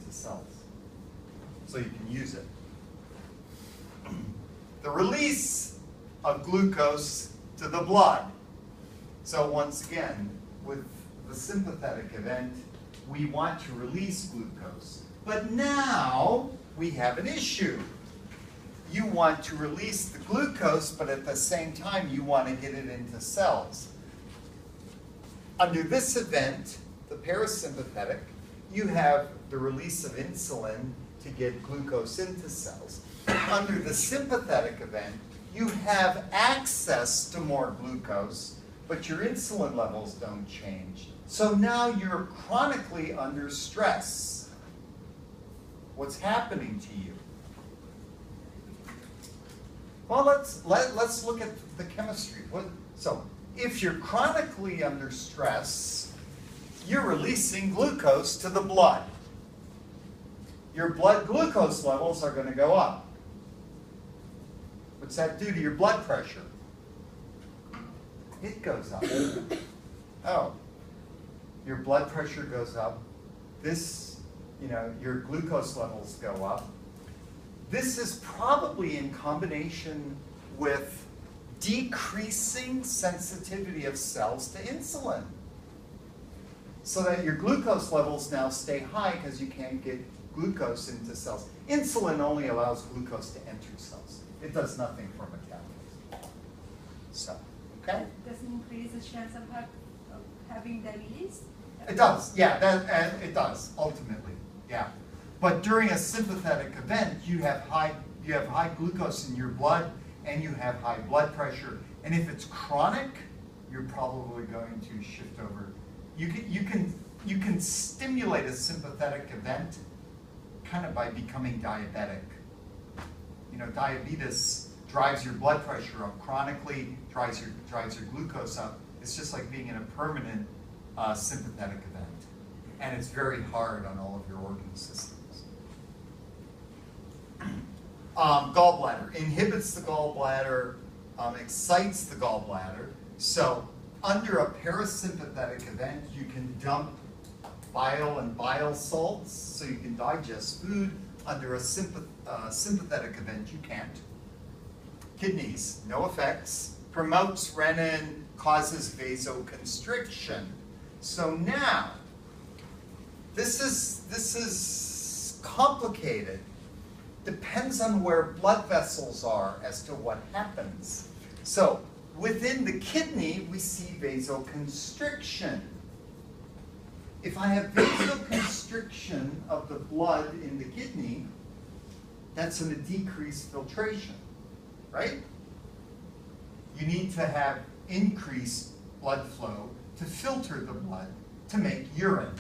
into cells so you can use it. The release of glucose to the blood. So once again, with the sympathetic event, we want to release glucose. But now we have an issue. You want to release the glucose, but at the same time you want to get it into cells. Under this event, the parasympathetic, you have the release of insulin to get glucose into cells. Under the sympathetic event, you have access to more glucose, but your insulin levels don't change. So now you're chronically under stress. What's happening to you? Well, let's look at the chemistry. So if you're chronically under stress, you're releasing glucose to the blood. Your blood glucose levels are going to go up. What's that do to your blood pressure? It goes up. Oh, your blood pressure goes up. This, your glucose levels go up. This is probably in combination with decreasing sensitivity of cells to insulin, so that your glucose levels now stay high because you can't get glucose into cells. Insulin only allows glucose to enter cells. It does nothing for metabolism. So, okay? Does it increase the chance of having diabetes? It does, yeah, it does, ultimately, yeah. But during a sympathetic event, you have high glucose in your blood, and you have high blood pressure. And if it's chronic, you're probably going to shift over. You can stimulate a sympathetic event kind of by becoming diabetic. Diabetes drives your blood pressure up chronically, drives your glucose up. It's just like being in a permanent sympathetic event. And it's very hard on all of your organ systems. Gallbladder inhibits the gallbladder, excites the gallbladder. So under a parasympathetic event, you can dump bile and bile salts so you can digest food. Under a sympathetic event, you can't. Kidneys, no effects. Promotes renin, causes vasoconstriction. So now, this is complicated. Depends on where blood vessels are as to what happens. So within the kidney, we see vasoconstriction. If I have vasoconstriction of the blood in the kidney, that's going to decrease filtration, right? You need to have increased blood flow to filter the blood to make urine.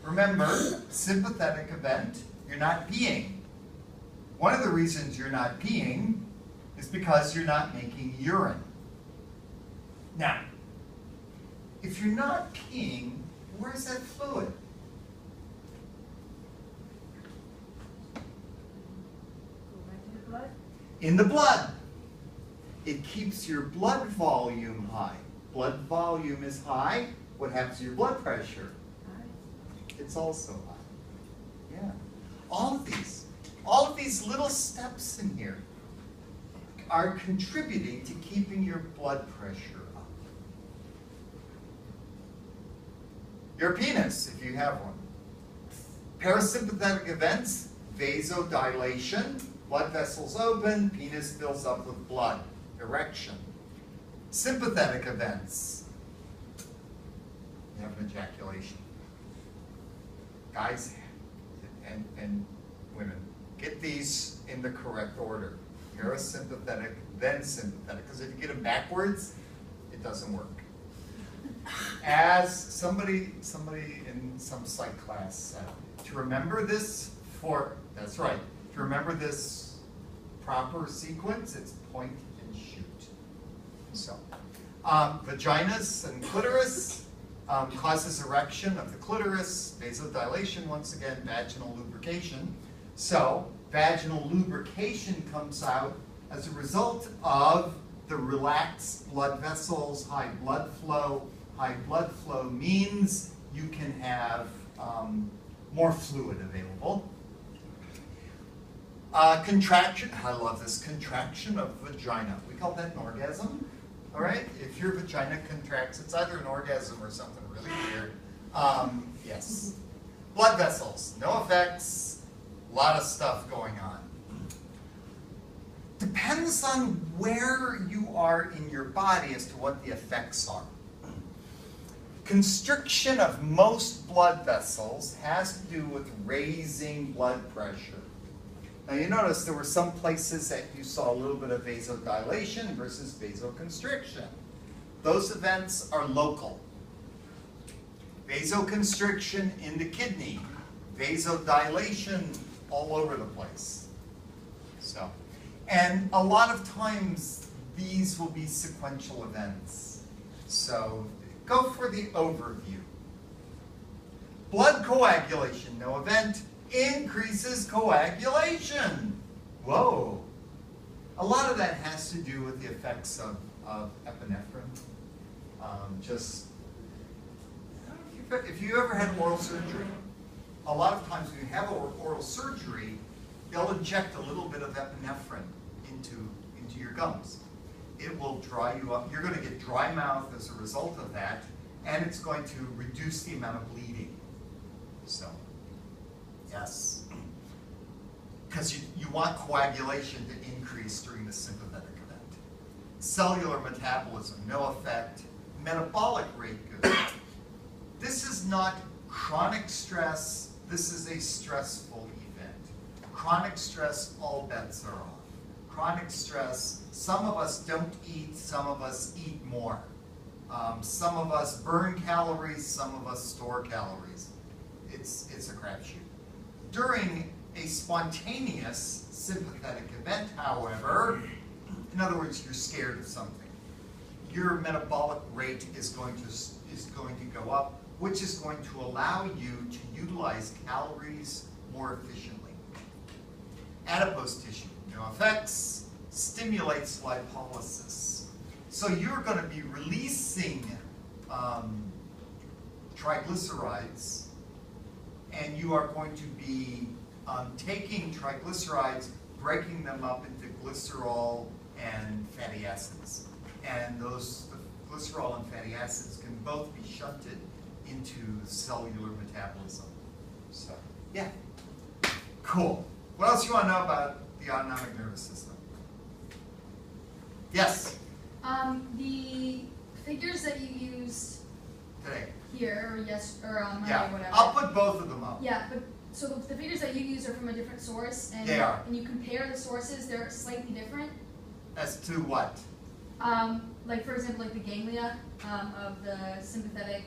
Remember, sympathetic event, you're not peeing. One of the reasons you're not peeing is because you're not making urine. Now, if you're not peeing, where's that fluid? In the blood. It keeps your blood volume high. Blood volume is high. What happens to your blood pressure? It's also high. Yeah. All of these little steps in here are contributing to keeping your blood pressure up. Your penis, if you have one. Parasympathetic events, vasodilation, blood vessels open, penis fills up with blood, erection. Sympathetic events, you have an ejaculation. Guys and women, get these in the correct order. Parasympathetic, then sympathetic. Because if you get them backwards, it doesn't work. As somebody in some psych class said, to remember this that's right, to remember this proper sequence, it's point and shoot. So, vaginas and clitoris causes erection of the clitoris, vasodilation, once again, vaginal lubrication. So, vaginal lubrication comes out as a result of the relaxed blood vessels, high blood flow. High blood flow means you can have more fluid available. Contraction, I love this, contraction of vagina. We call that an orgasm, all right? If your vagina contracts, it's either an orgasm or something really weird. Yes. Blood vessels, no effects, a lot of stuff going on. Depends on where you are in your body as to what the effects are. Constriction of most blood vessels has to do with raising blood pressure. Now you notice there were some places that you saw a little bit of vasodilation versus vasoconstriction. Those events are local. Vasoconstriction in the kidney, vasodilation all over the place. So, and a lot of times these will be sequential events. So go for the overview. Blood coagulation, no event, increases coagulation. Whoa. A lot of that has to do with the effects of epinephrine. If you ever had oral surgery, a lot of times when you have oral surgery, they'll inject a little bit of epinephrine into your gums. It will dry you up. You're going to get dry mouth as a result of that, and it's going to reduce the amount of bleeding. So, yes. Because you want coagulation to increase during the sympathetic event. Cellular metabolism, no effect. Metabolic rate, good. This is not chronic stress. This is a stressful event. Chronic stress, all bets are off. Chronic stress, some of us don't eat, some of us eat more. Some of us burn calories, some of us store calories. It's a crapshoot. During a spontaneous sympathetic event, however, in other words, you're scared of something, your metabolic rate is going to go up, which is going to allow you to utilize calories more efficiently. Adipose tissue, no effects, stimulates lipolysis. So you're going to be releasing triglycerides, and you are going to be taking triglycerides, breaking them up into glycerol and fatty acids. And the glycerol and fatty acids can both be shunted into cellular metabolism. So, yeah. Cool. What else you want to know about the autonomic nervous system? Yes? The figures that you used Today. here, or Monday, Yeah. whatever. I'll put both of them up. Yeah, but so the figures that you use are from a different source, and They are. and you compare the sources, they're slightly different. As to what? Like for example, like the ganglia of the sympathetic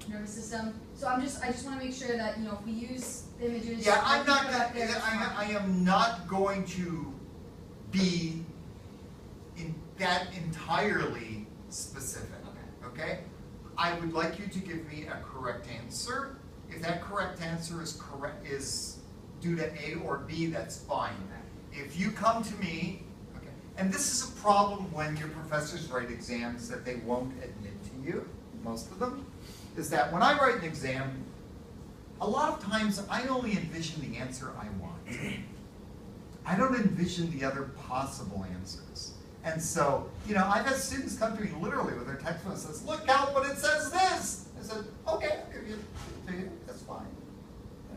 nervous system. So I just want to make sure that if we use the images. Yeah, I'm that not we put gonna, up there, it's I fine. am not going to be in that entirely specific. Okay? I would like you to give me a correct answer. If that correct answer is due to A or B, that's fine. If you come to me, okay, and this is a problem when your professors write exams that they won't admit to you, most of them, is that when I write an exam, a lot of times I only envision the answer I want. I don't envision the other possible answers. And so, I've had students come to me literally with their textbook and says, look out, but it says this. I said, okay, I'll give it to you, that's fine.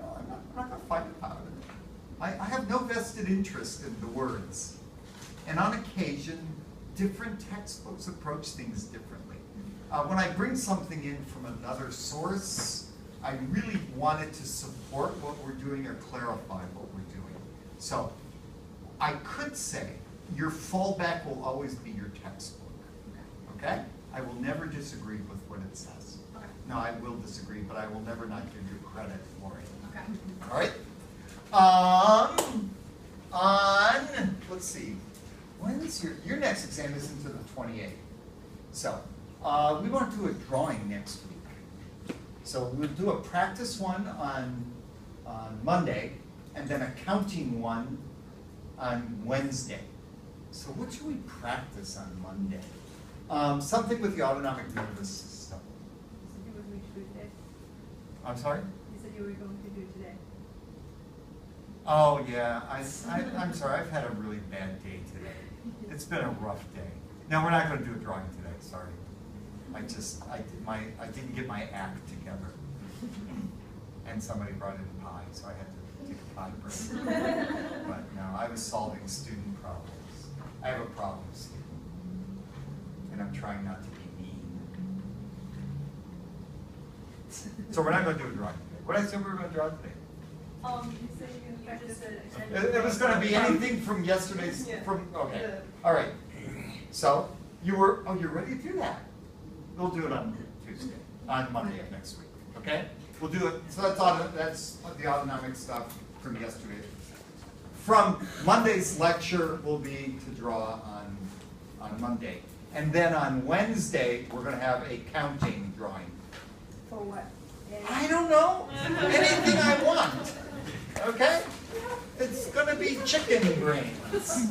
I'm not going to fight about it. I have no vested interest in the words. And on occasion, different textbooks approach things differently. When I bring something in from another source, I really want it to support what we're doing or clarify what we're doing. So I could say your fallback will always be your textbook. Okay? I will never disagree with what it says. Okay. No, I will disagree, but I will never not give you credit for it. Okay. All right? Let's see, when's your next exam is into the 28th. So, we want to do a drawing next week. So we'll do a practice one on Monday, and then a counting one on Wednesday. So what should we practice on Monday? Something with the autonomic nervous system. You said you were going to do today? I'm sorry? You said you were going to do today. Oh, yeah, I'm sorry, I've had a really bad day today. It's been a rough day. No, we're not gonna do a drawing today, sorry. I didn't get my act together. And somebody brought in pie, so I had to take a pie break. But no, I was solving student problems. I have a problem student. And I'm trying not to be mean. So we're not gonna do a drawing today. What did I say we were gonna draw today? You said you can practice it. It was gonna be anything from yesterday's, Yeah. okay, all right. So, you're ready to do that? We'll do it on Tuesday, on Monday of next week, okay? We'll do it, so that's the autonomic stuff from yesterday. From Monday's lecture will be to draw on Monday. And then on Wednesday, we're gonna have a counting drawing. For what? I don't know, anything I want, okay? It's gonna be chicken brains.